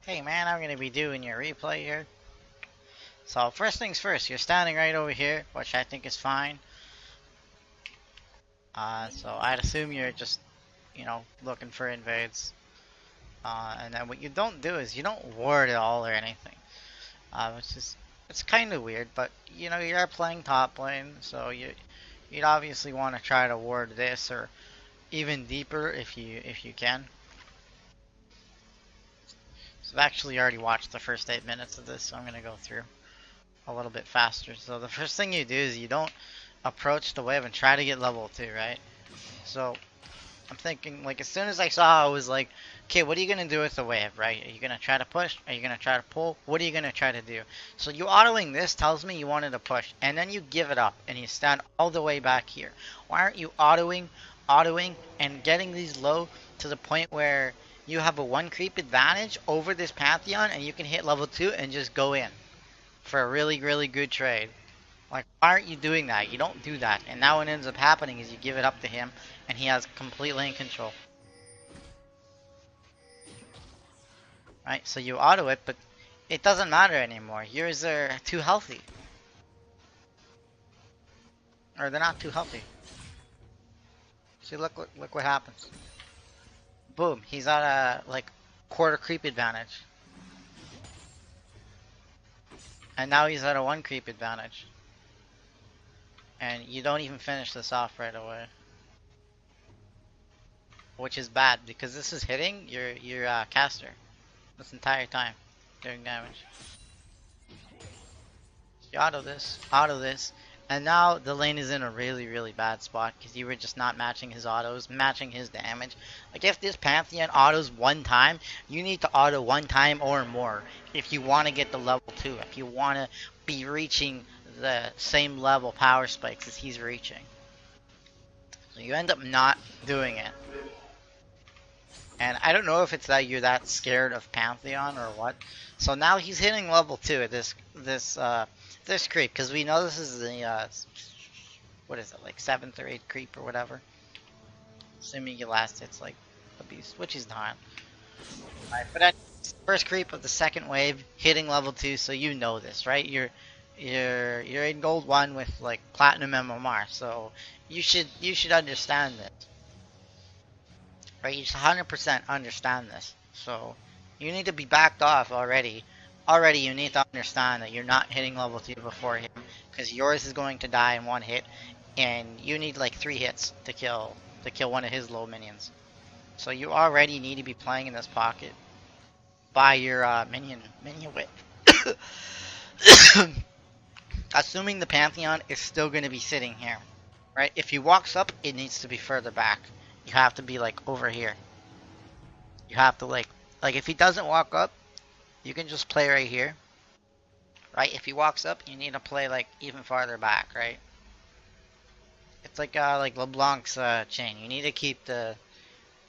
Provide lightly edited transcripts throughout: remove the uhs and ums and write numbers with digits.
Hey man, I'm gonna be doing your replay here. So first things first, you're standing right over here, which I think is fine. So I'd assume you're just, looking for invades. And then what you don't do is you don't ward at all or anything. It's kind of weird, but you are playing top lane, so you'd obviously want to try to ward this or even deeper if you can. So I've actually already watched the first 8 minutes of this, so I'm gonna go through a little bit faster. So the first thing you do is you don't approach the wave and try to get level 2, right? So I'm thinking, like, as soon as I saw, I was like, okay, what are you going to do with the wave, right? Are you going to try to push? Are you going to try to pull? What are you going to try to do? So you autoing this tells me you wanted to push, and then you give it up, and you stand all the way back here. Why aren't you autoing, and getting these low to the point where you have a 1 creep advantage over this Pantheon, and you can hit level 2 and just go in for a really, really good trade? Like, why aren't you doing that? You don't do that. And now what ends up happening is you give it up to him, and he has complete lane control. Right? So you auto it, but it doesn't matter anymore. Yours are too healthy. Or they're not too healthy. See, look what happens. Boom, he's at a, like, quarter creep advantage. And now he's at a 1 creep advantage. And you don't even finish this off right away. Which is bad, because this is hitting your caster this entire time, doing damage. You auto this, and now the lane is in a really, really bad spot because you were just not matching his autos, matching his damage. Like, if this Pantheon autos 1 time, you need to auto 1 time or more if you want to get the level 2, if you want to be reaching the same level power spikes as he's reaching. So you end up not doing it. And I don't know if it's that you're that scared of Pantheon or what. So now he's hitting level 2 at this creep, because we know this is the what is it, like 7th or 8th creep or whatever. Assuming he last hits like a beast, which he's not. Right, but at first creep of the second wave, hitting level 2, so you know this, right? You're in gold 1 with like platinum MMR, so you should understand this. Right, you should 100% understand this. So you need to be backed off already. Already you need to understand that you're not hitting level 2 before him, because yours is going to die in 1 hit, and you need like 3 hits to kill one of his low minions. So you already need to be playing in this pocket by your minion width. Assuming the Pantheon is still going to be sitting here, right? If he walks up, it needs to be further back. You have to be like over here. You have to like if he doesn't walk up, you can just play right here. Right? If he walks up, you need to play like even farther back, right? It's like LeBlanc's chain. You need to keep the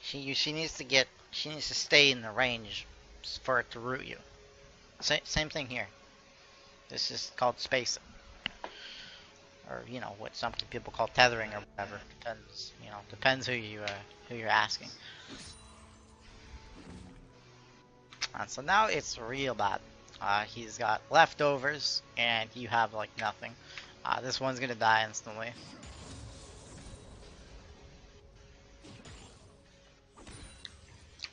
she needs to stay in the range for it to root you. Same thing here. This is called spacing, or what some people call tethering or whatever. Depends who you're asking. So now it's real bad. He's got leftovers, and you have like nothing. This one's gonna die instantly.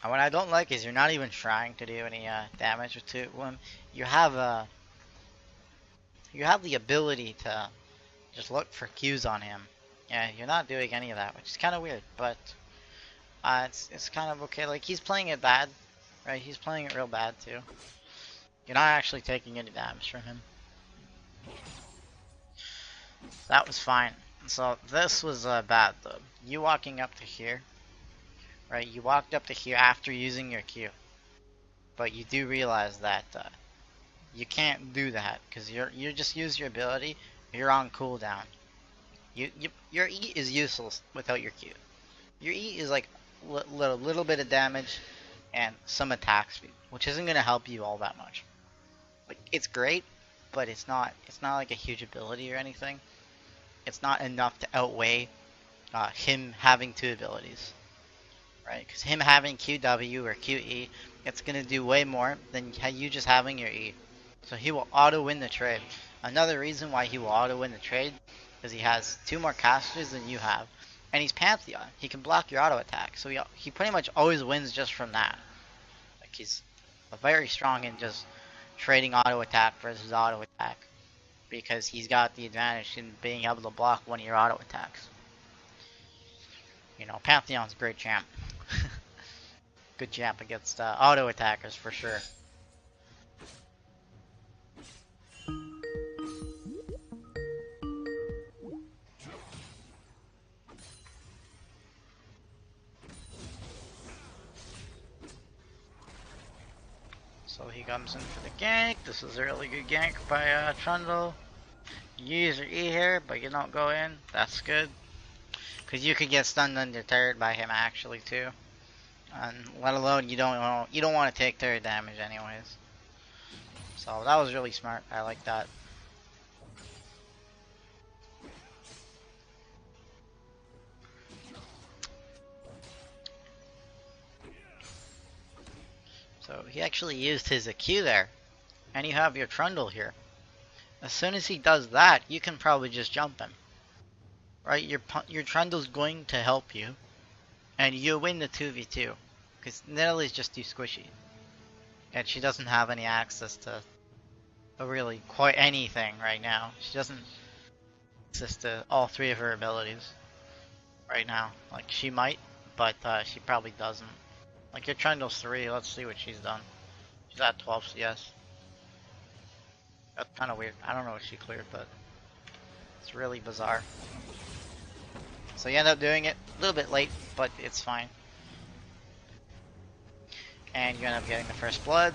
And what I don't like is you're not even trying to do any damage to him. You have the ability to just look for Qs on him. Yeah, you're not doing any of that, which is kind of weird, but it's kind of okay. Like, he's playing it bad, right? He's playing it real bad too. You're not actually taking any damage from him. That was fine. So this was bad though. You walking up to here, right? You walked up to here after using your Q, but you do realize that you can't do that because you just use your ability. You're on cooldown. Your E is useless without your Q. Your E is like little bit of damage and some attack speed, which isn't gonna help you all that much. Like, it's great, but it's not like a huge ability or anything. It's not enough to outweigh him having 2 abilities. right? Because him having QW or QE, it's gonna do way more than you just having your E. So he will auto win the trade. Another reason why he will auto win the trade is he has 2 more casters than you have, and he's Pantheon. He can block your auto attack, so he pretty much always wins just from that. Like he's very strong in just trading auto attack versus auto attack because he's got the advantage in being able to block one of your auto attacks. You know, Pantheon's a great champ. Good champ against auto attackers for sure. So he comes in for the gank. This is a really good gank by Trundle. You use your E here, but you don't go in. That's good. Because you could get stunned and deterred by him actually too. And let alone you don't want to take turret damage anyways. So that was really smart. I like that. So he actually used his EQ there. And you have your Trundle here. As soon as he does that, you can probably just jump him. Right? Your Trundle's going to help you. And you win the 2v2. Because Nidalee's just too squishy. And she doesn't have any access to really quite anything right now. She doesn't access to all 3 of her abilities right now. Like she might, but she probably doesn't. Like your Trundle's 3, let's see what she's done. She's at 12 CS. That's kind of weird. I don't know what she cleared, but it's really bizarre. So you end up doing it a little bit late, but it's fine. And you end up getting the first blood.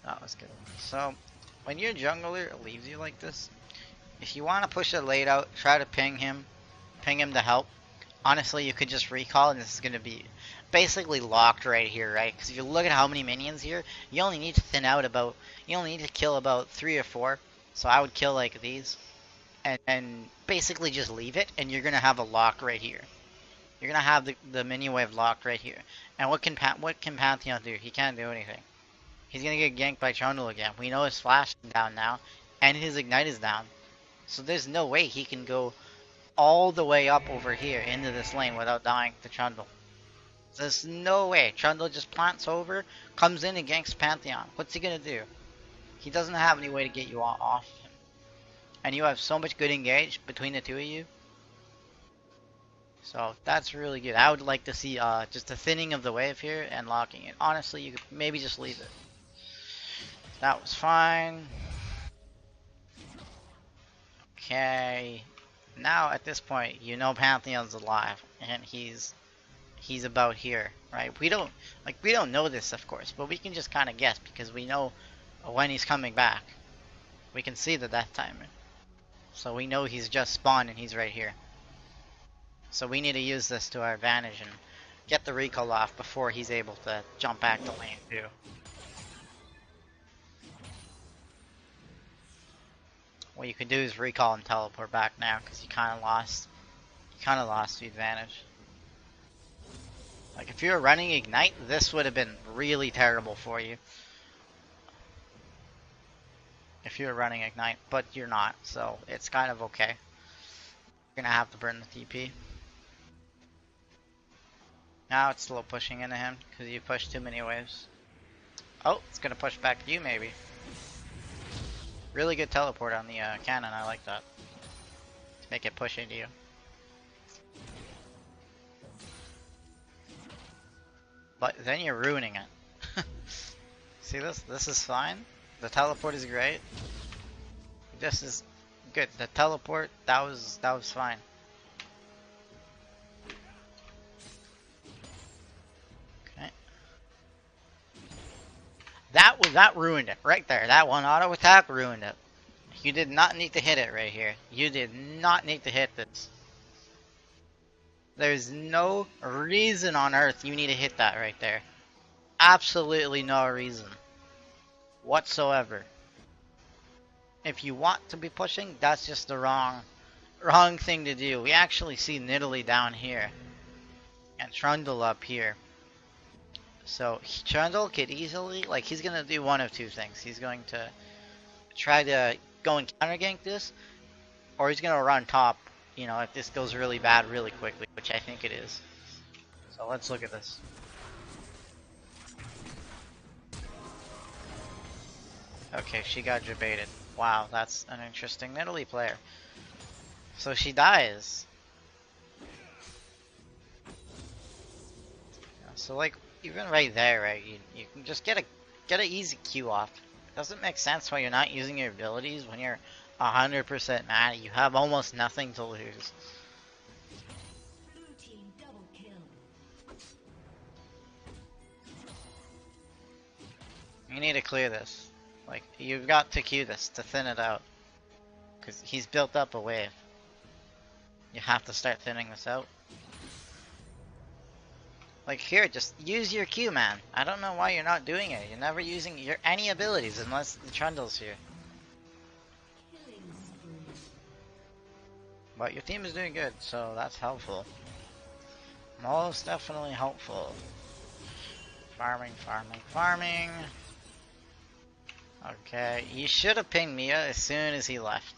That was good. So when your jungler leaves you like this, if you want to push it late out, try to ping him to help. Honestly, you could just recall, and this is going to be basically locked right here, right? Because if you look at how many minions here, you only need to thin out about, you only need to kill about 3 or 4. So I would kill like these, and basically just leave it, and you're going to have a lock right here. You're going to have the minion wave locked right here. And what can Pantheon do? He can't do anything. He's going to get ganked by Trundle again. We know his flash is down now, and his ignite is down. So there's no way he can go all the way up over here into this lane without dying to Trundle. There's no way. Trundle just plants over, comes in and ganks Pantheon. What's he gonna do? He doesn't have any way to get you off him. And you have so much good engage between the 2 of you. So that's really good. I would like to see just a thinning of the wave here and locking it. Honestly, you could maybe just leave it. That was fine. Okay. Now at this point, you know Pantheon's alive, and he's about here, right? We don't know this, of course, but we can just kind of guess because we know when he's coming back. We can see the death timer, so we know he's just spawned and he's right here. So we need to use this to our advantage and get the recall off before he's able to jump back to lane 2. What you could do is recall and teleport back now because you kind of lost the advantage. Like if you were running ignite, this would have been really terrible for you. If you were running ignite, but you're not, so it's kind of okay. You're gonna have to burn the TP. Now it's slow pushing into him because you pushed too many waves. Oh, it's gonna push back you maybe. Really good teleport on the cannon, I like that. To make it push into you. But then you're ruining it. See this? This is fine. The teleport is great. This is good. The teleport, that was fine. Okay. That ruined it right there. That one auto attack ruined it. You did not need to hit it right here. You did not need to hit this. There's no reason on earth you need to hit that right there. Absolutely no reason whatsoever. If you want to be pushing, that's just the wrong wrong thing to do. We actually see Nidalee down here and Trundle up here. So Trundle could easily, like, he's gonna do one of two things. He's going to try to go and counter gank this, or he's gonna run top, you know, if this goes really bad really quickly, which I think it is. So let's look at this. Okay, she got debated. Wow, that's an interesting Nidalee player. So she dies. So like, even right there, right, you can just get an easy Q off. It doesn't make sense why you're not using your abilities when you're 100% mad. You have almost nothing to lose. You need to clear this. Like, you've got to Q this to thin it out. Because he's built up a wave. You have to start thinning this out. Like here, just use your Q, man. I don't know why you're not doing it. You're never using your any abilities unless the Trundle's here. But your team is doing good, so that's helpful. Most definitely helpful. Farming, farming, farming. Okay, you should have pinged Mia as soon as he left.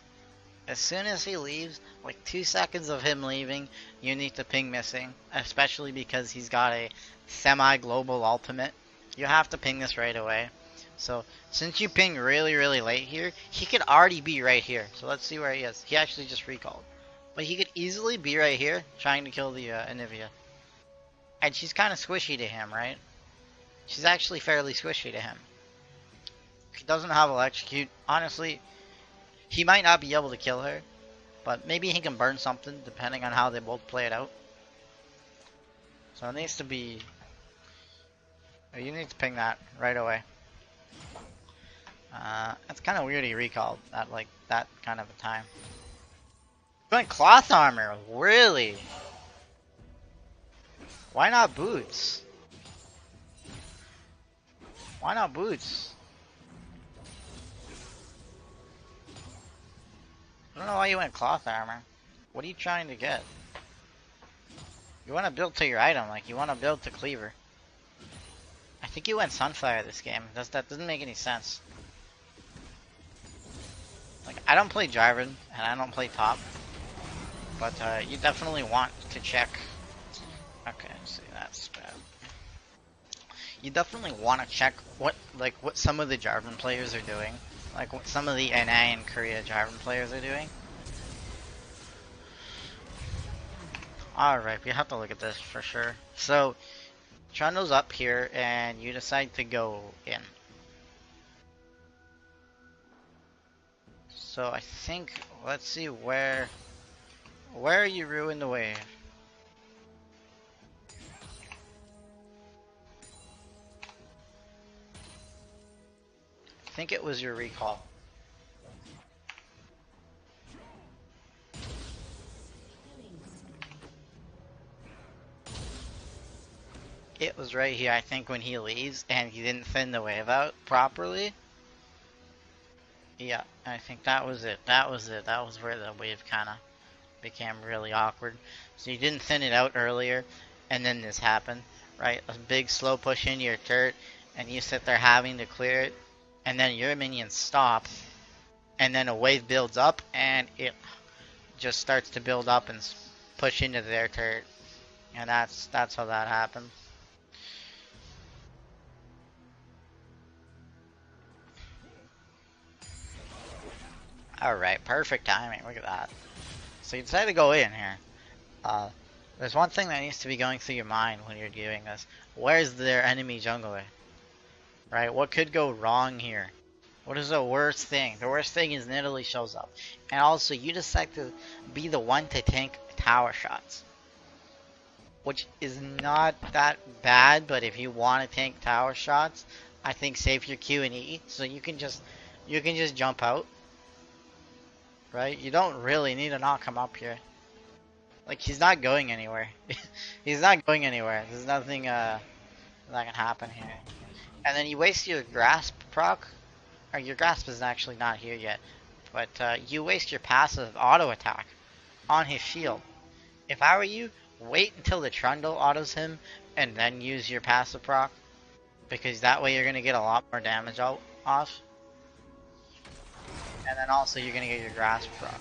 As soon as he leaves, like 2 seconds of him leaving, you need to ping missing. Especially because he's got a semi-global ultimate. You have to ping this right away. So, since you ping really, really late here, he could already be right here. So let's see where he is. He actually just recalled. But he could easily be right here, trying to kill the Anivia. And she's kind of squishy to him, right? She's actually fairly squishy to him. He doesn't have electrocute. Honestly, he might not be able to kill her, but maybe he can burn something depending on how they both play it out. So it needs to be... You need to ping that right away. It's kind of weird he recalled at like that kind of a time. Going cloth armor, really? Why not boots? Why not boots? I don't know why you went cloth armor. What are you trying to get? You want to build to your item, like you want to build to cleaver. I think you went Sunfire this game. That doesn't make any sense. Like, I don't play Jarvan, and I don't play top. But you definitely want to check. Okay, see, that's bad. You definitely want to check what some of the Jarvan players are doing. Like what some of the NA and Korea Jarvan players are doing. Alright, we have to look at this for sure. So, Trundle's up here, and you decide to go in. So I think, let's see where you ruined the wave. I think it was your recall. It was right here, I think, when he leaves and he didn't thin the wave out properly. Yeah, I think that was it. That was it. That was where the wave kind of became really awkward. So you didn't thin it out earlier, and then this happened, right? A big slow push into your turret, and you sit there having to clear it, and then your minions stop, and then a wave builds up, and it just starts to build up and push into their turret. And that's how that happened. Alright, perfect timing. Look at that. So you decide to go in here. There's one thing that needs to be going through your mind when you're doing this. Where's their enemy jungler? Right? What could go wrong here? What is the worst thing? The worst thing is Nidalee shows up. And also, you decide to be the one to tank tower shots. Which is not that bad, but if you want to tank tower shots, I think save your Q and E. So you can just jump out. Right? You don't really need to knock him up here. Like, he's not going anywhere. He's not going anywhere. There's nothing that can happen here. And then you waste your grasp proc. Or your grasp is actually not here yet. But you waste your passive auto attack. on his shield. If I were you, wait until the Trundle autos him and then use your passive proc. Because that way you're going to get a lot more damage off. And then also you're going to get your grasp proc.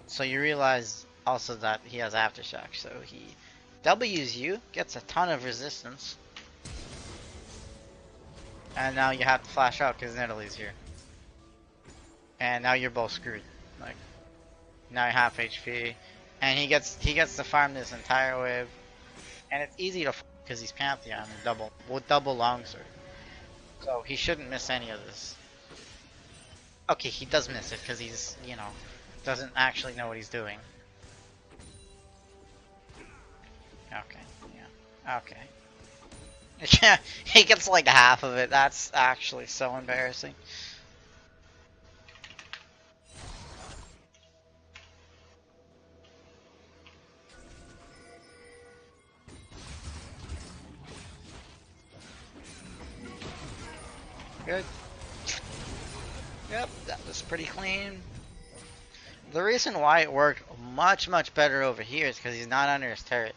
So you realize also that he has aftershock. So he W's you, gets a ton of resistance. And now you have to flash out because Nidalee's here. And now you're both screwed. Like, now you're half HP. And he gets to farm this entire wave. And it's easy to because he's Pantheon and double longsword. So he shouldn't miss any of this. Okay, he does miss it because he's, you know, doesn't actually know what he's doing. Okay, yeah, okay. Yeah, he gets like half of it. That's actually so embarrassing. Good. Yep, that was pretty clean. The reason why it worked much better over here is because he's not under his turret.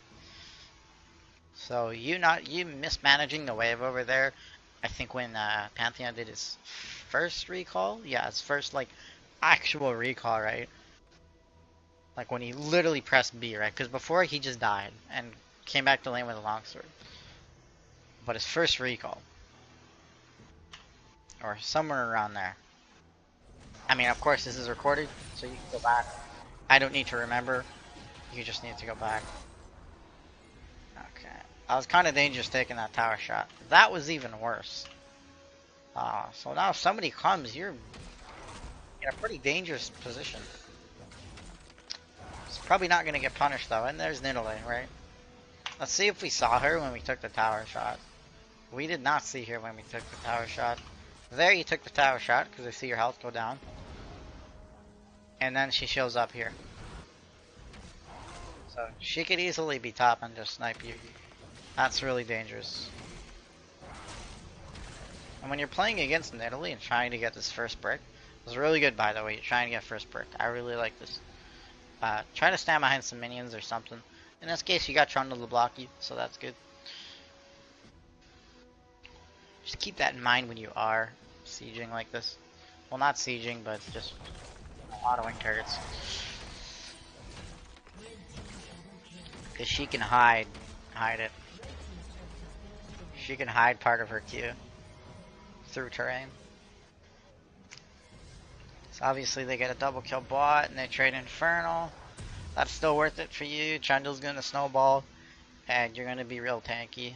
So you mismanaging the wave over there. I think when Pantheon did his first recall, yeah, his first like actual recall, right? Like when he literally pressed B, right? Because before he just died and came back to lane with a longsword. But his first recall, or somewhere around there. I mean, of course, this is recorded, so you can go back. I don't need to remember. You just need to go back. Okay. I was kind of dangerous taking that tower shot. That was even worse. So now if somebody comes, you're in a pretty dangerous position. It's probably not going to get punished, though. And there's Nidalee, right? Let's see if we saw her when we took the tower shot. We did not see her when we took the tower shot. There you took the tower shot, because I see your health go down. And then she shows up here. So she could easily be top and just snipe you. That's really dangerous. And when you're playing against Nidalee and trying to get this first brick, it's really good, by the way. You're trying to get first brick. I really like this. Try to stand behind some minions or something. In this case, you got Trundle to block you, so that's good. Just keep that in mind when you are sieging like this. Well, not sieging, but just autoing turrets. Because she can hide it. She can hide part of her Q through terrain. So obviously they get a double kill bot and they trade Infernal. That's still worth it for you. Trundle's gonna snowball and you're gonna be real tanky.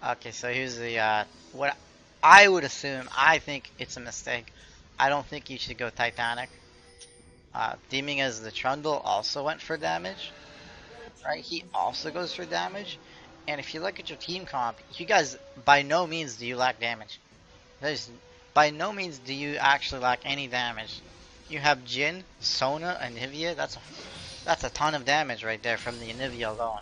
Okay, so here's the what I would assume. I think it's a mistake. I don't think you should go Titanic. Deeming as the Trundle also went for damage. Right, he also goes for damage. And if you look at your team comp, you guys, by no means do you lack damage. By no means do you actually lack any damage. You have Jhin, Sona, and Anivia. That's a ton of damage right there from the Anivia alone.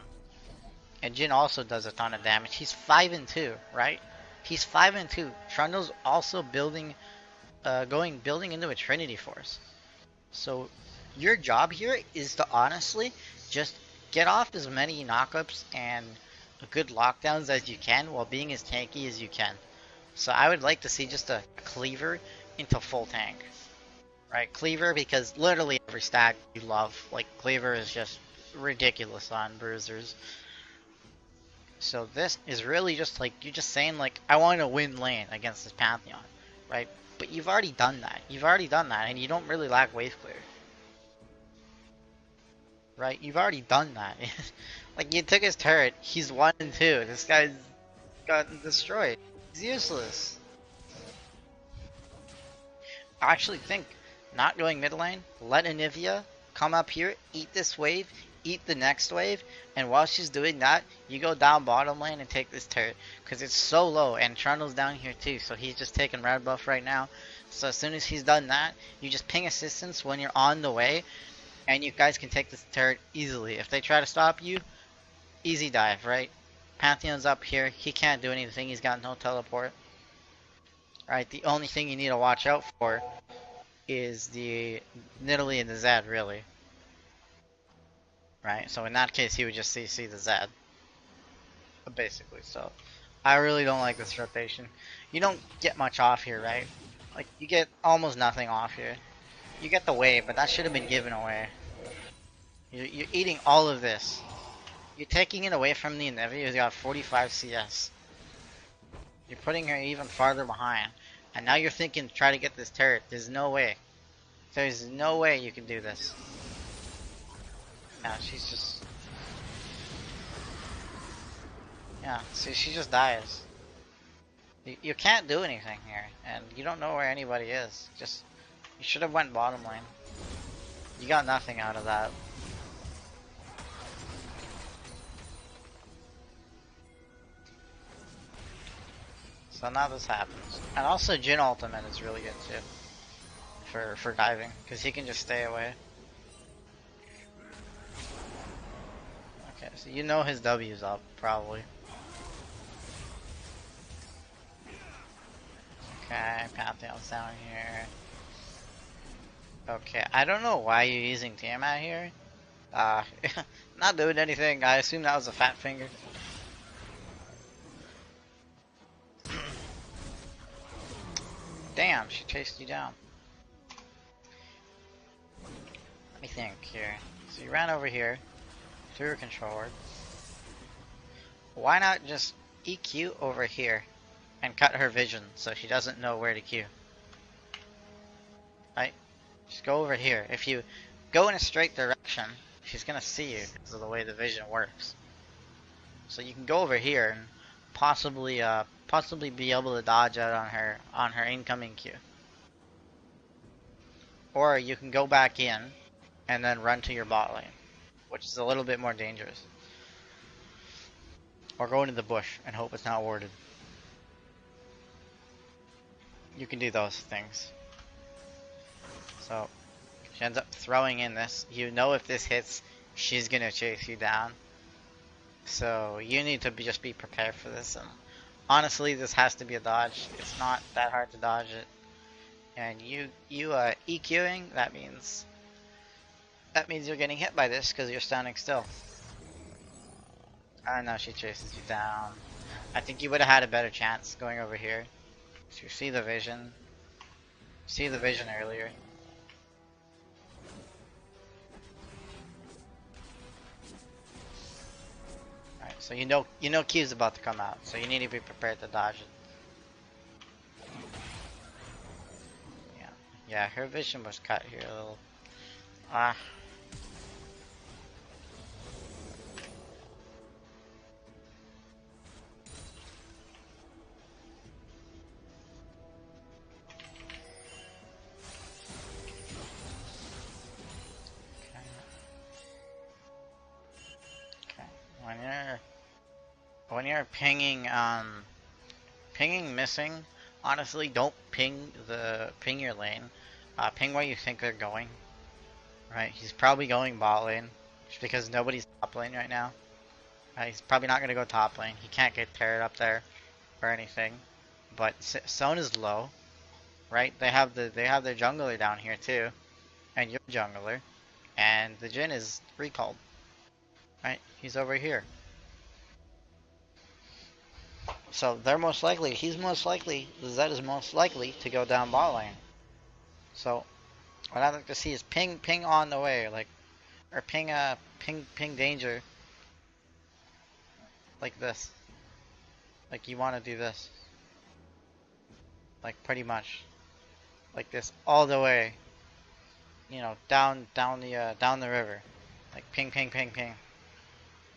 And Jhin also does a ton of damage. He's 5 and 2, right? He's 5 and 2. Trundle's also building into a Trinity Force. So your job here is to honestly just get off as many knockups and good lockdowns as you can while being as tanky as you can. So I would like to see just a cleaver into full tank. Right, cleaver, because literally every stack you love, like cleaver is just ridiculous on bruisers. So this is really just like, you're just saying like, I want to win lane against this Pantheon, right? But you've already done that. And you don't really lack wave clear. Right? You've already done that. Like, you took his turret, he's 1 and 2. This guy's gotten destroyed. He's useless. I actually think not going mid lane, let Anivia come up here, eat this wave, eat the next wave, and while she's doing that, you go down bottom lane and take this turret, because it's so low, and Trundle's down here too, so he's just taking red buff right now. So as soon as he's done that, you just ping assistance when you're on the way, and you guys can take this turret easily. If they try to stop you, easy dive, right? Pantheon's up here, he can't do anything, he's got no teleport. Alright, the only thing you need to watch out for is the Nidalee and the Zed, really. right? So in that case, he would just CC the Z, basically. So I really don't like this rotation. You don't get much off here, right? Like, you get almost nothing off here. You get the wave, but that should have been given away. You're eating all of this. You're taking it away from the Nevi who's got 45 CS. You're putting her even farther behind. And now you're thinking to try to get this turret. There's no way. There's no way you can do this. Yeah, she's just... Yeah, see, she just dies. You can't do anything here. And you don't know where anybody is. Just... You should have went bottom lane. You got nothing out of that. So now this happens. And also Jhin ultimate is really good too. For diving. Because he can just stay away. Okay, so you know his W's up, probably. Okay, Pantheon's down here. Okay, I don't know why you're using Tiamat here. Not doing anything. I assume that was a fat finger. Damn, she chased you down. Let me think here. So you ran over here, threw her controller. Why not just EQ over here and cut her vision so she doesn't know where to Q? Right? Just go over here. If you go in a straight direction, she's gonna see you because of the way the vision works. So you can go over here and possibly be able to dodge out on her incoming Q. Or you can go back in and then run to your bot lane, which is a little bit more dangerous. Or go into the bush and hope it's not warded. You can do those things. So she ends up throwing in this. You know if this hits, she's gonna chase you down. So you need to just be prepared for this. And honestly, this has to be a dodge. It's not that hard to dodge it. And you EQing, that means you're getting hit by this because you're standing still. I don't know, she chases you down. I think you would have had a better chance going over here. So you see the vision. See the vision earlier. Alright, so you know Q's about to come out, so you need to be prepared to dodge it. Yeah, her vision was cut here a little. Ah. Okay. When you're pinging missing, honestly, don't ping your lane. Ping where you think they're going. Right, he's probably going bot lane, just because nobody's top lane right now. He's probably not gonna go top lane. He can't get paired up there or anything. But Son is low, right? They have their jungler down here too, and your jungler, and the Jhin is recalled. Right, he's over here. So he's most likely, the Zed is most likely to go down bot lane. So what I'd like to see is ping on the way, like, or ping danger, like this. Like you want to do this, like pretty much, like this all the way. You know, down the river, like ping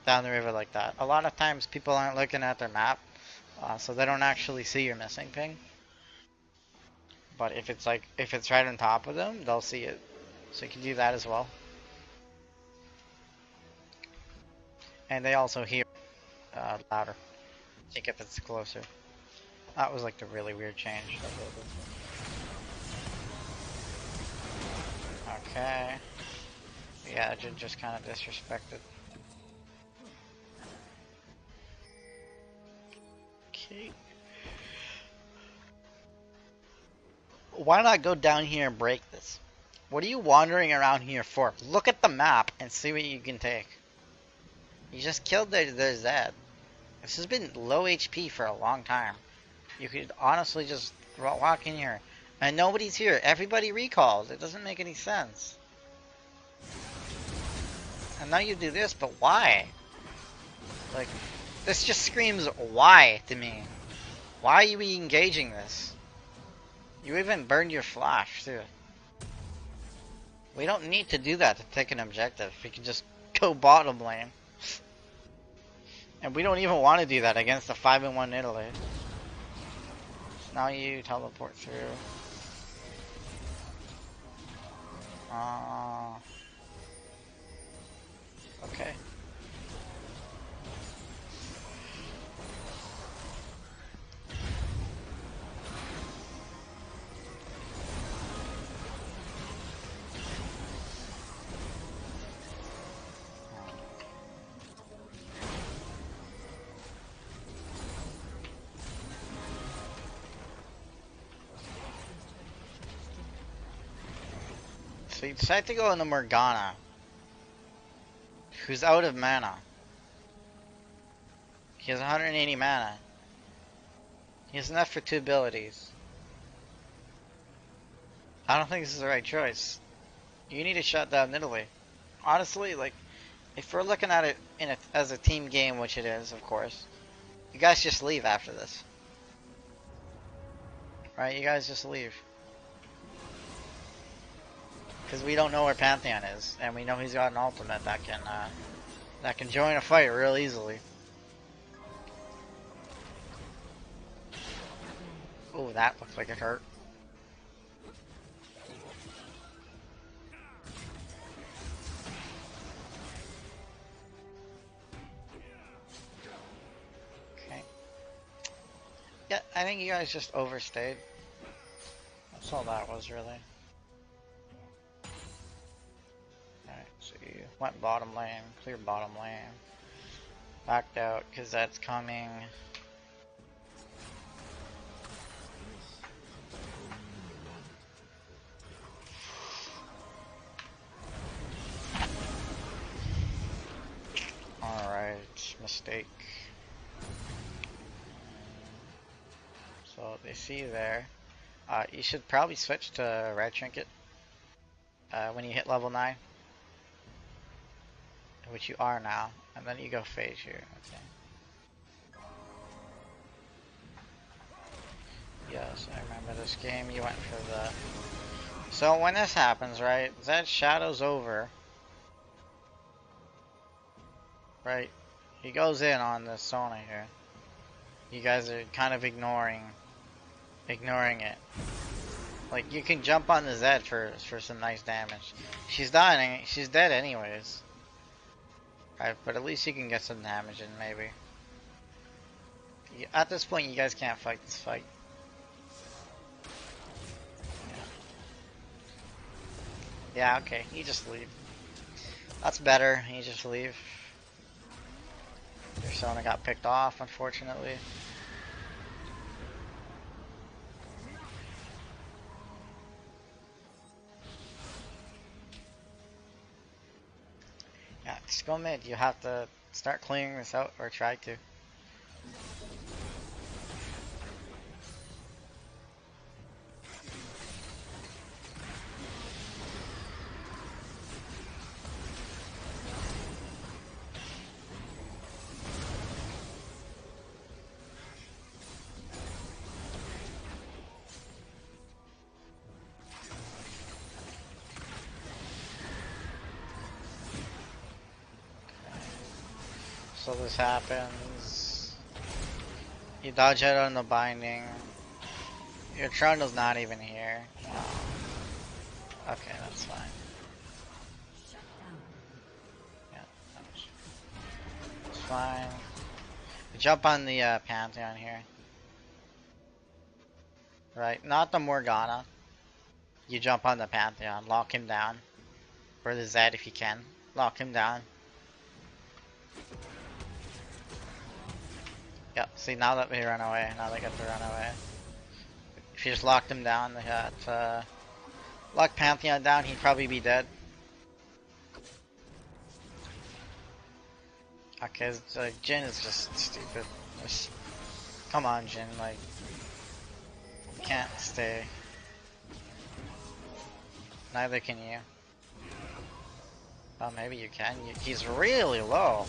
down the river like that. A lot of times people aren't looking at their map, so they don't actually see your missing ping. But if it's right on top of them, they'll see it. So you can do that as well. And they also hear louder. I think if it's closer. That was like the really weird change. Okay. Yeah, just kind of disrespected. Okay. Why not go down here and break this? What are you wandering around here for? Look at the map and see what you can take. You just killed their Zed. This has been low HP for a long time. You could honestly just walk in here. And nobody's here. Everybody recalls. It doesn't make any sense. And now you do this, but why? Like, this just screams why to me. Why are you engaging this? You even burned your flash, too. We don't need to do that to take an objective. We can just go bottom lane. And we don't even want to do that against the 5-1 Italy. Now you teleport through. Okay. So you decide to go into Morgana, who's out of mana. He has 180 mana. He has enough for 2 abilities. I don't think this is the right choice. You need to shut down Italy. Honestly, like, if we're looking at it as a team game, which it is, of course, you guys just leave after this. Right? You guys just leave. Because we don't know where Pantheon is, and we know he's got an ultimate that can join a fight real easily. Oh, that looks like it hurt. Okay. Yeah, I think you guys just overstayed. That's all that was, really. Alright, so you went bottom lane, clear bottom lane. Backed out, because that's coming. Alright, mistake. So they see you there. You should probably switch to Red Trinket when you hit level 9. Which you are now. And then you go phase here. Okay. Yes, I remember this game. You went for the... So when this happens, right? Zed shadows over. Right? He goes in on this Sona here. You guys are kind of ignoring it. Like, you can jump on the Zed for some nice damage. She's dying. She's dead anyways. Right, but at least you can get some damage in, maybe. At this point, you guys can't fight this fight. Yeah, okay. You just leave. That's better. You just leave. Your Sona got picked off, unfortunately. Yeah, just go mid. You have to start clearing this out, or try to. So this happens. You dodge out on the binding. Your Trundle's not even here. Oh. Okay, that's fine. Yeah, that's fine. Jump on the Pantheon here. Right, not the Morgana. You jump on the Pantheon, lock him down. Or the Zed if you can. Lock him down. Yep, see now that we run away, now they get to run away. If you just locked him down, they got Lock Pantheon down, he'd probably be dead. Okay, so Jin is just stupid. Just, come on, Jin, like, can't stay. Neither can you. Oh, maybe you can. He's really low.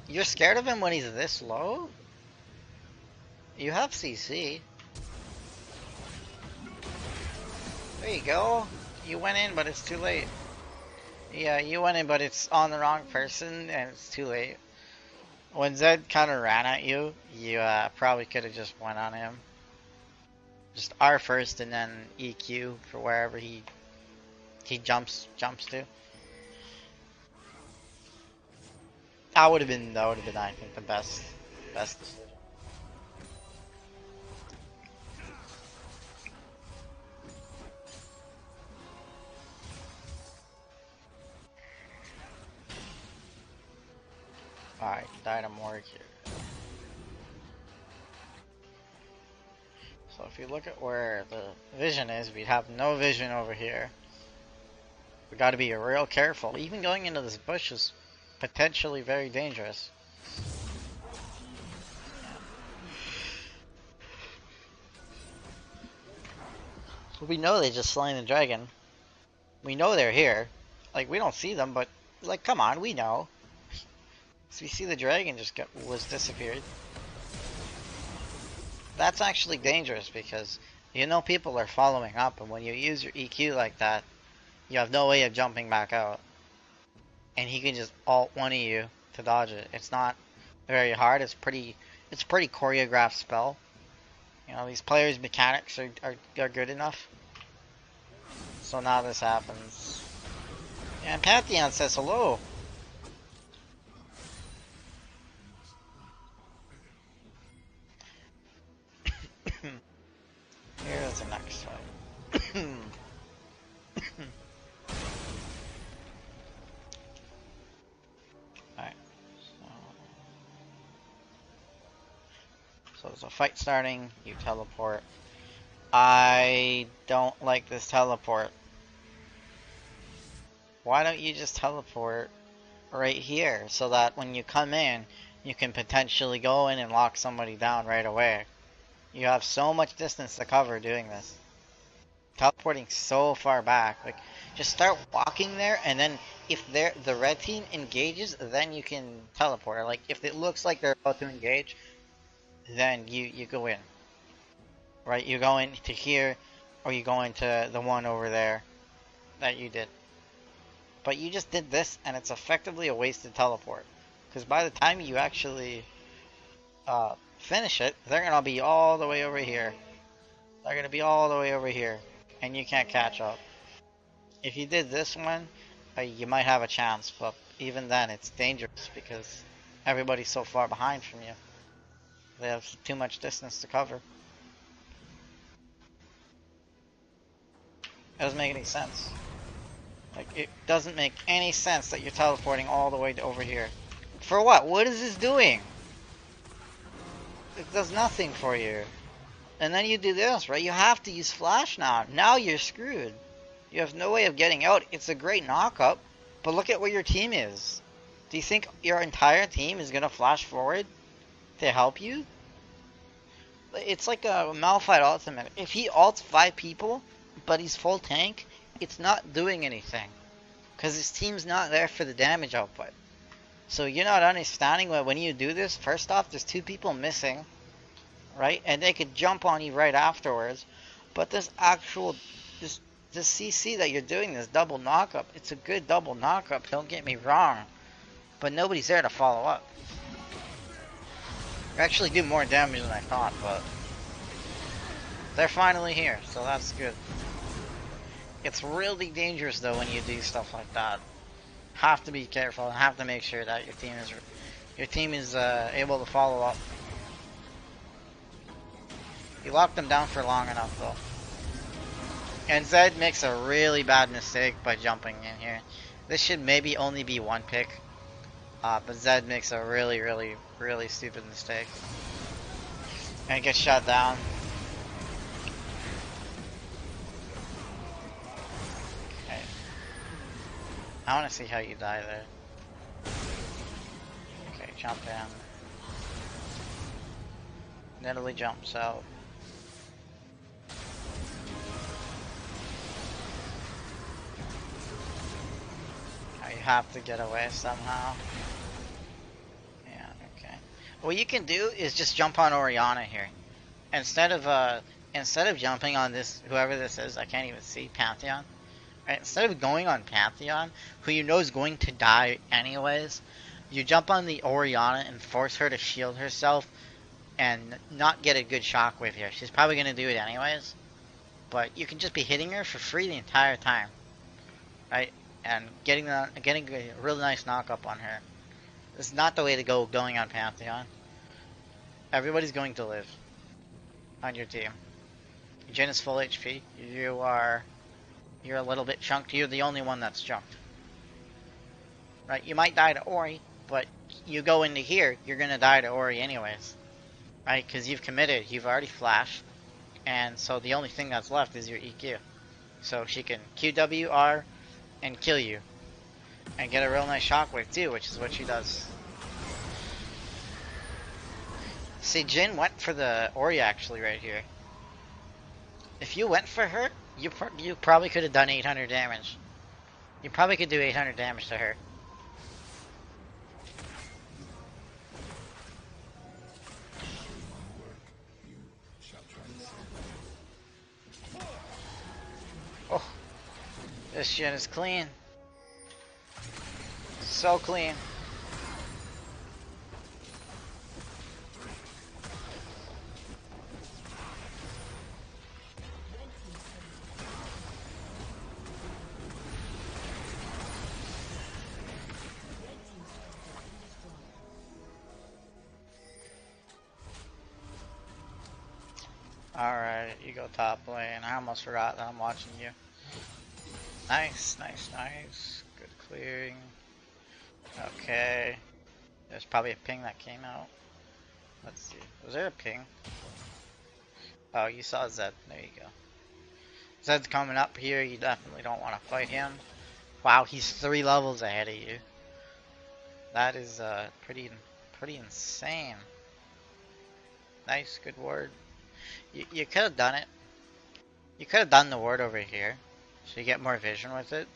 You're scared of him when he's this low? You have CC. There you go. You went in, but it's too late. Yeah, you went in, but it's on the wrong person, and it's too late. When Zed kind of ran at you, you probably could have just went on him. Just R first, and then EQ for wherever he jumps to. That would have been, I think, the best decision. Alright, Dynamorg here. So if you look at where the vision is, we'd have no vision over here. We gotta be real careful. Even going into this bush is potentially very dangerous. We know they just slain the dragon. We know they're here. Like, we don't see them, but, like, come on, we know. So we see the dragon just was disappeared. That's actually dangerous because you know people are following up, and when you use your EQ like that, you have no way of jumping back out. And he can just ult one of you to dodge it. It's not very hard. It's pretty choreographed spell. You know, these players' mechanics are good enough. So now this happens. And Pantheon says hello. Here's the next fight. Alright. So there's a fight starting, you teleport. I don't like this teleport. Why don't you just teleport right here so that when you come in, you can potentially go in and lock somebody down right away. You have so much distance to cover doing this. Teleporting so far back. Like, just start walking there, and then if the red team engages, then you can teleport. Like, if it looks like they're about to engage, then you go in. Right? You go into here, or you go into the one over there that you did. But you just did this, and it's effectively a wasted teleport. Because by the time you actually finish it, they're going to be all the way over here. They're going to be all the way over here. And you can't catch up. If you did this one, you might have a chance. But even then, it's dangerous because everybody's so far behind from you. They have too much distance to cover. It doesn't make any sense. Like, it doesn't make any sense that you're teleporting all the way to over here. For what? What is this doing? It does nothing for you. And then you do this, right? You have to use flash now. Now you're screwed. You have no way of getting out. It's a great knock-up, but look at where your team is. Do you think your entire team is going to flash forward to help you? It's like a Malphite ultimate. If he ults 5 people, but he's full tank, it's not doing anything. Because his team's not there for the damage output. So you're not understanding when you do this, first off, there's 2 people missing. Right? And they could jump on you right afterwards. But this CC that you're doing, this double knockup, it's a good double knockup, don't get me wrong. But nobody's there to follow up. You actually do more damage than I thought, but they're finally here, so that's good. It's really dangerous though when you do stuff like that. Have to be careful and have to make sure that your team is able to follow up. You locked them down for long enough though. And Zed makes a really bad mistake by jumping in here. This should maybe only be 1 pick. But Zed makes a really, really, really stupid mistake. And gets shut down. I want to see how you die there. Okay, jump in. Literally jumps out. Now you have to get away somehow. Yeah, okay. What you can do is just jump on Oriana here. Instead of jumping on this, whoever this is, I can't even see, Pantheon. Right? Instead of going on Pantheon, who you know is going to die anyways, you jump on the Oriana and force her to shield herself and not get a good shockwave here. She's probably going to do it anyways, but you can just be hitting her for free the entire time, right? And getting a really nice knock up on her. This is not the way to go going on Pantheon. Everybody's going to live on your team. Jhin is full HP. You're a little bit chunked. You're the only one that's chunked. Right? You might die to Ori, but you go into here, you're gonna die to Ori anyways. Right? Because you've committed. You've already flashed. And so the only thing that's left is your EQ. So she can QWR and kill you. And get a real nice shockwave too, which is what she does. See, Jhin went for the Ori actually right here. If you went for her, you probably could have done 800 damage. You probably could do 800 damage to her. Oh, this shit is clean. So clean. Alright, you go top lane. I almost forgot that I'm watching you. Nice, nice, nice. Good clearing. Okay. There's probably a ping that came out. Let's see. Was there a ping? Oh, you saw Zed. There you go. Zed's coming up here. You definitely don't want to fight him. Wow, he's 3 levels ahead of you. That is pretty insane. Nice, good ward. You could have done it. You could have done the ward over here, so you get more vision with it.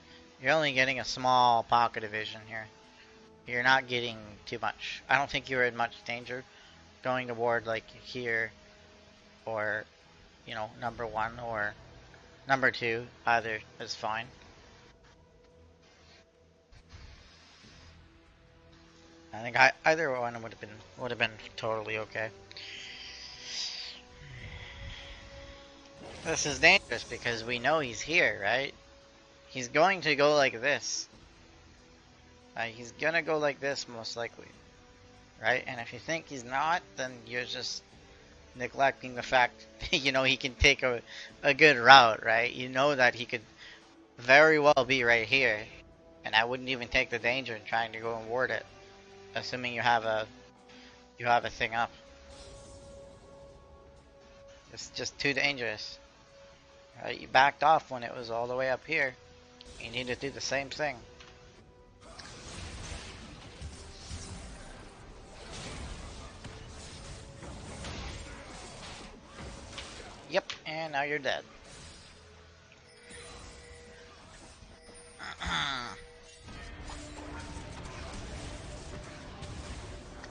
You're only getting a small pocket of vision here. You're not getting too much. I don't think you were in much danger going to ward like here, or, you know, number 1 or number 2. Either is fine. I think either one would have been totally okay. This is dangerous because we know he's here, right? He's going to go like this. He's gonna go like this most likely, right? And if you think he's not, then you're just neglecting the fact you know he can take a good route, right? You know that he could very well be right here, and I wouldn't even take the danger in trying to go and ward it, assuming you have a thing up. It's just too dangerous. Right? You backed off when it was all the way up here. You need to do the same thing. Yep, and now you're dead.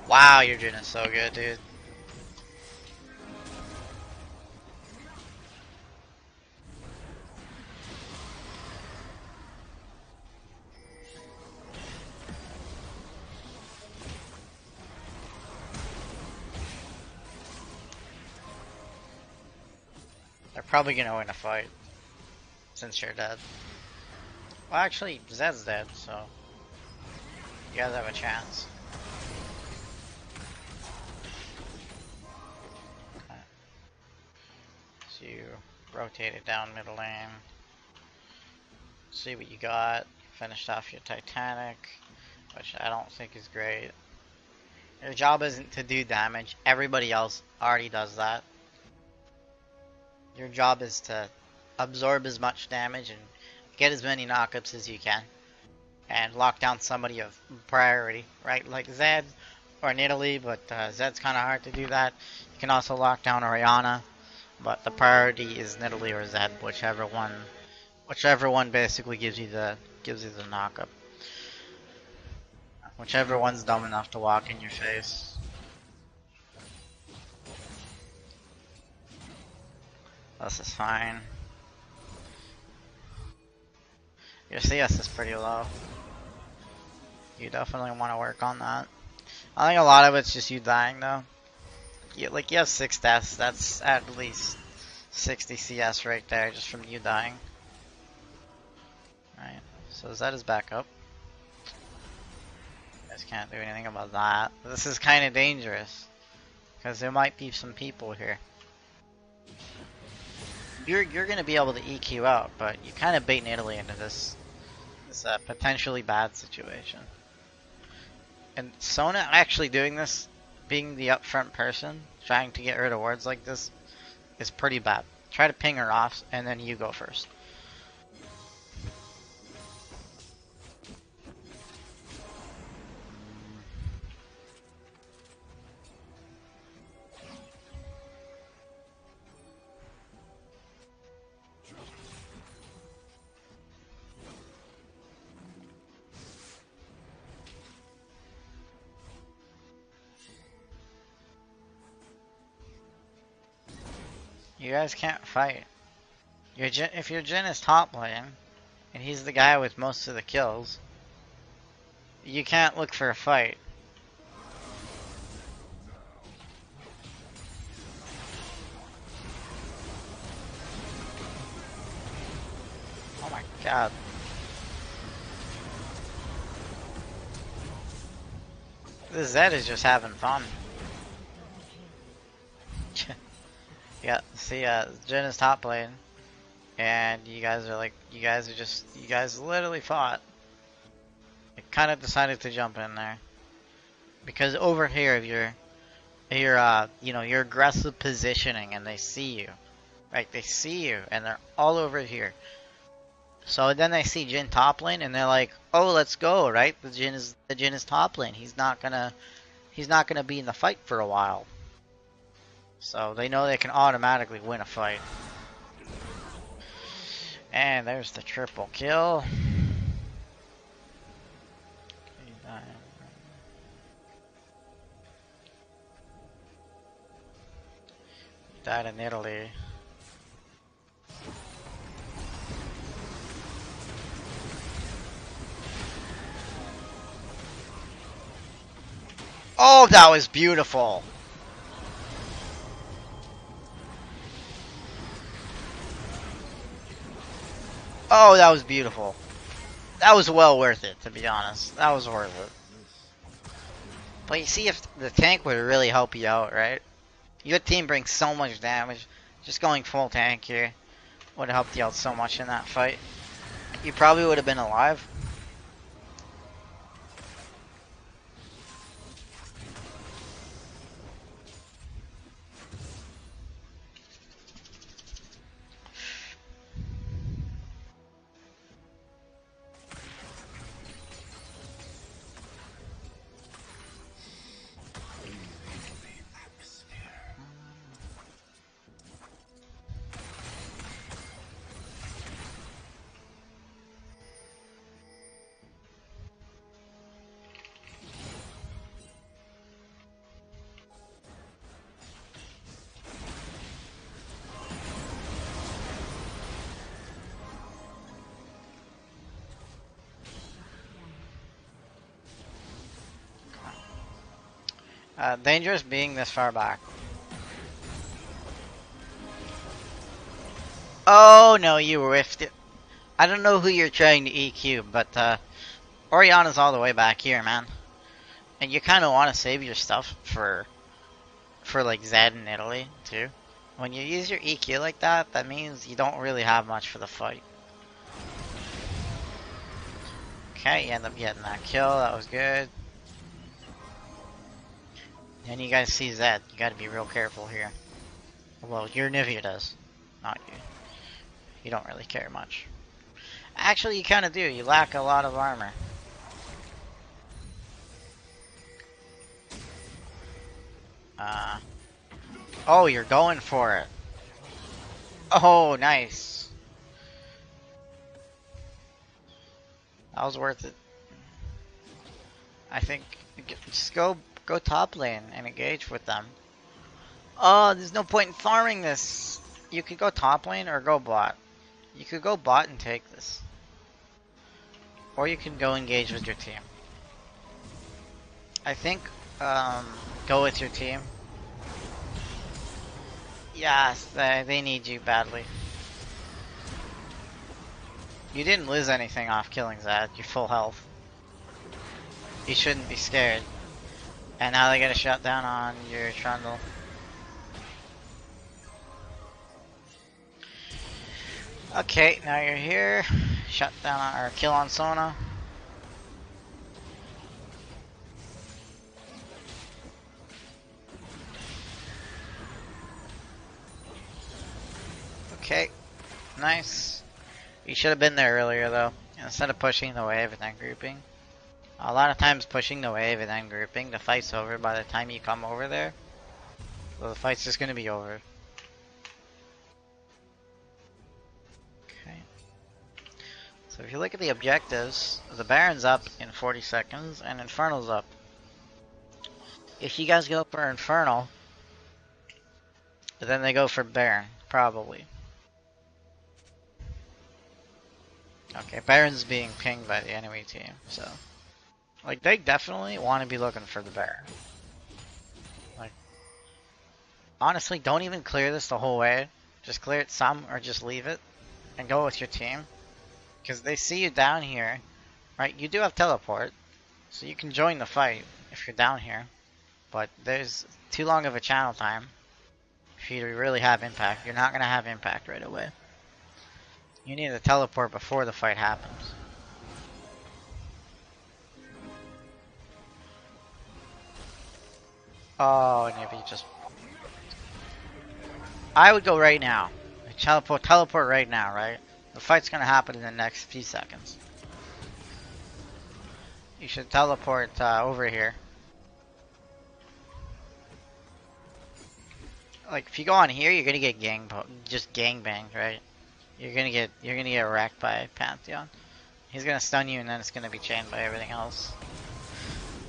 Wow, you're doing so good, dude. They're probably gonna win a fight, since you're dead. Well, actually, Zed's dead, so you guys have a chance. Okay. So you rotate it down middle lane. See what you got. Finished off your Titanic, which I don't think is great. Your job isn't to do damage. Everybody else already does that. Your job is to absorb as much damage and get as many knockups as you can. and lock down somebody of priority, right? Like Zed or Nidalee, but Zed's kind of hard to do that. You can also lock down Orianna, but the priority is Nidalee or Zed, whichever one basically gives you the knockup. Whichever one's dumb enough to walk in your face. This is fine. Your CS is pretty low. You definitely want to work on that. I think a lot of it's just you dying though. You have 6 deaths, that's at least 60 CS right there just from you dying. Right, so Zed is back up. You guys can't do anything about that. This is kind of dangerous. Because there might be some people here. You're gonna be able to EQ out, but you kind of bait Italy into this potentially bad situation. And Sona actually doing this, being the upfront person, trying to get rid of wards like this, is pretty bad. Try to ping her off, and then you go first. You guys can't fight. If your Jhin is top lane, and he's the guy with most of the kills, you can't look for a fight. Oh my god. This Zed is just having fun. Yeah, see, Jhin is top lane, and you guys literally fought. You kind of decided to jump in there because over here, if your aggressive positioning, and they see you, right? They see you, and they're all over here. So then they see Jhin top lane, and they're like, "Oh, let's go!" Right? The Jhin is top lane. He's not gonna be in the fight for a while. So they know they can automatically win a fight. And there's the triple kill. Died in Italy. Oh, that was beautiful. Oh, that was beautiful. That was well worth it, to be honest. That was worth it. But you see, if the tank would really help you out, right? Your team brings so much damage. Just going full tank here would have helped you out so much in that fight. You probably would have been alive. Dangerous being this far back. Oh no, you whiffed it. I don't know who you're trying to EQ, but Orianna's all the way back here, man. And you kind of want to save your stuff for like Zed in Italy too. When you use your EQ like that, that means you don't really have much for the fight. Okay, you end up getting that kill. That was good. And you guys see Zed. You got to be real careful here. Well, your Nivea does, not you. You don't really care much. Actually, you kind of do. You lack a lot of armor. Uh, oh, you're going for it. Oh, nice. That was worth it. I think just go top lane and engage with them. Oh, there's no point in farming this. You could go top lane or go bot. You could go bot and take this. Or you can go engage with your team. I think go with your team. Yes, they need you badly. You didn't lose anything off killing Zed. You're full health. You shouldn't be scared. And now they get a shutdown on your Trundle. Okay, now you're here. Shut down or kill on Sona. Okay, nice. You should have been there earlier though. Instead of pushing the wave and then grouping. A lot of times pushing the wave and then grouping, the fight's over by the time you come over there. So the fight's just gonna be over. Okay. So if you look at the objectives, the Baron's up in 40 seconds and Infernal's up. If you guys go for Infernal, then they go for Baron, probably. Okay, Baron's being pinged by the enemy team, so. Like, they definitely want to be looking for the Baron. Like, honestly, don't even clear this the whole way. Just clear it some, or just leave it, and go with your team. Because they see you down here, right? You do have teleport, so you can join the fight if you're down here. But there's too long of a channel time for you to really have impact. You're not going to have impact right away. You need to teleport before the fight happens. Oh, and if you just... I would go right now. Teleport right now, right? The fight's gonna happen in the next few seconds. You should teleport over here. Like, if you go on here, you're gonna get just gangbanged, right? You're gonna get wrecked by Pantheon. He's gonna stun you, and then it's gonna be chained by everything else.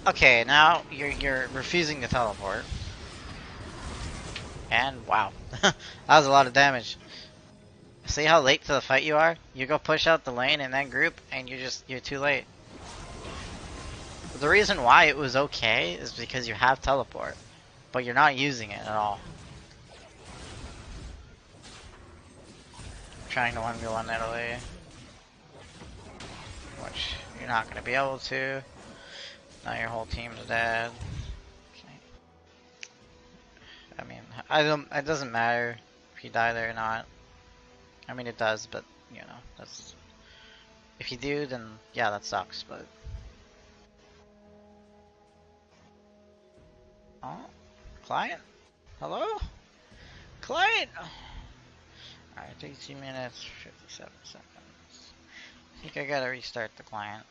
Okay, now you're refusing to teleport. And wow, that was a lot of damage. See how late to the fight you are? You go push out the lane and then group, and you're too late. The reason why it was okay is because you have teleport, but you're not using it at all. Trying to 1v1 Italy, which you're not going to be able to. Now your whole team's dead. Okay. I mean, it doesn't matter if you die there or not. I mean, it does, but you know, that's if you do, then yeah, that sucks. But oh, client, hello, client. All right, 32 minutes, 57 seconds. I think I gotta restart the client.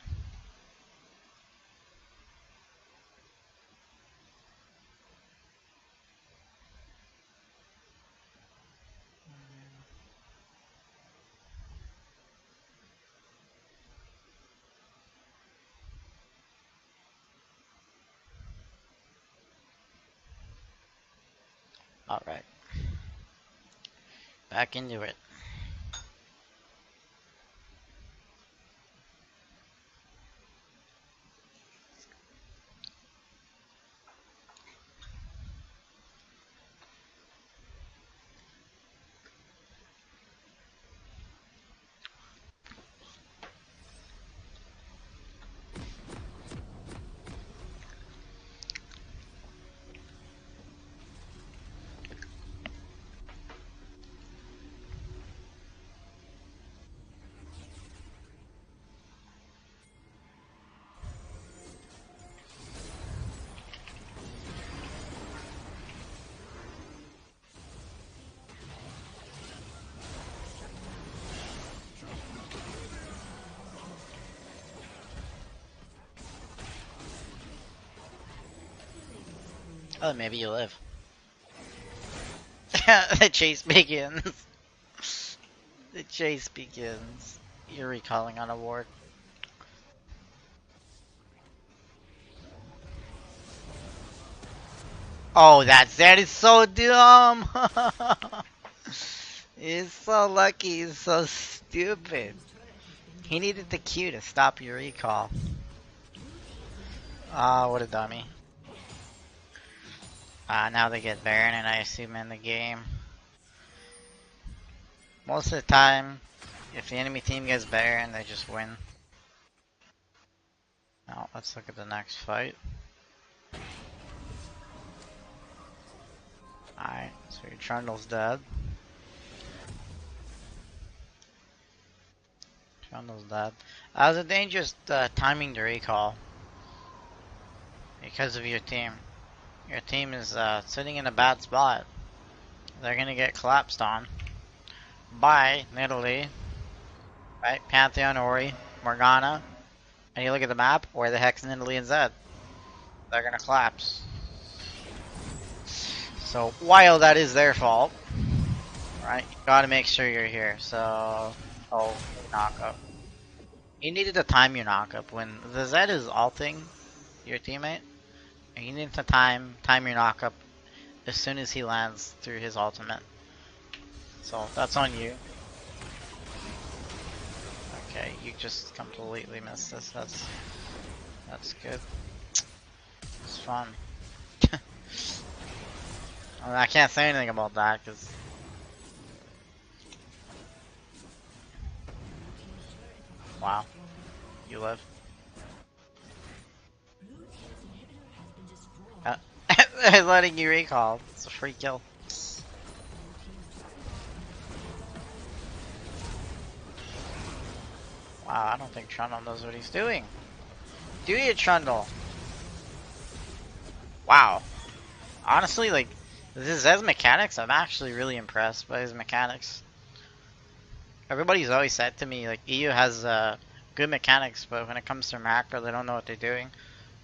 All right, back into it. Oh, maybe you live. The chase begins. The chase begins. You're recalling on a ward. Oh, that is so dumb. He's so lucky. He's so stupid. He needed the Q to stop your recall. Ah, what a dummy. Now they get Baron, and I assume in the game. Most of the time, if the enemy team gets Baron, they just win. Now, let's look at the next fight. Alright, so your Trundle's dead. Trundle's dead. That was a dangerous timing to recall. Because of your team. Your team is sitting in a bad spot. They're gonna get collapsed on by Nidalee, right? Pantheon, Ori, Morgana. And you look at the map, where the heck's Nidalee and Zed? They're gonna collapse. So while that is their fault, right? You gotta make sure you're here. So, oh, knock up. You needed to time your knock up when the Zed is ulting your teammate. You need to time your knock up as soon as he lands through his ultimate. So that's on you. Okay, you just completely missed this. That's good. It's fun. I mean, I can't say anything about that because wow, you live. Letting you recall. It's a free kill. Wow, I don't think Trundle knows what he's doing. Do you, Trundle? Wow. Honestly, like, Zed's mechanics, I'm actually really impressed by his mechanics. Everybody's always said to me, like, EU has good mechanics, but when it comes to macro, they don't know what they're doing.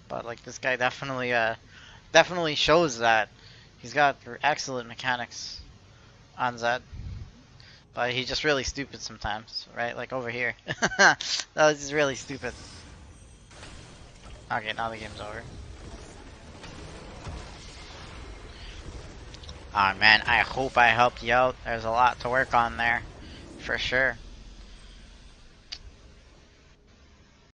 But, like, this guy definitely shows that he's got excellent mechanics on Zed. But he's just really stupid sometimes, right? Like over here. That was just really stupid. Okay, now the game's over. Ah man, I hope I helped you out. There's a lot to work on there. For sure.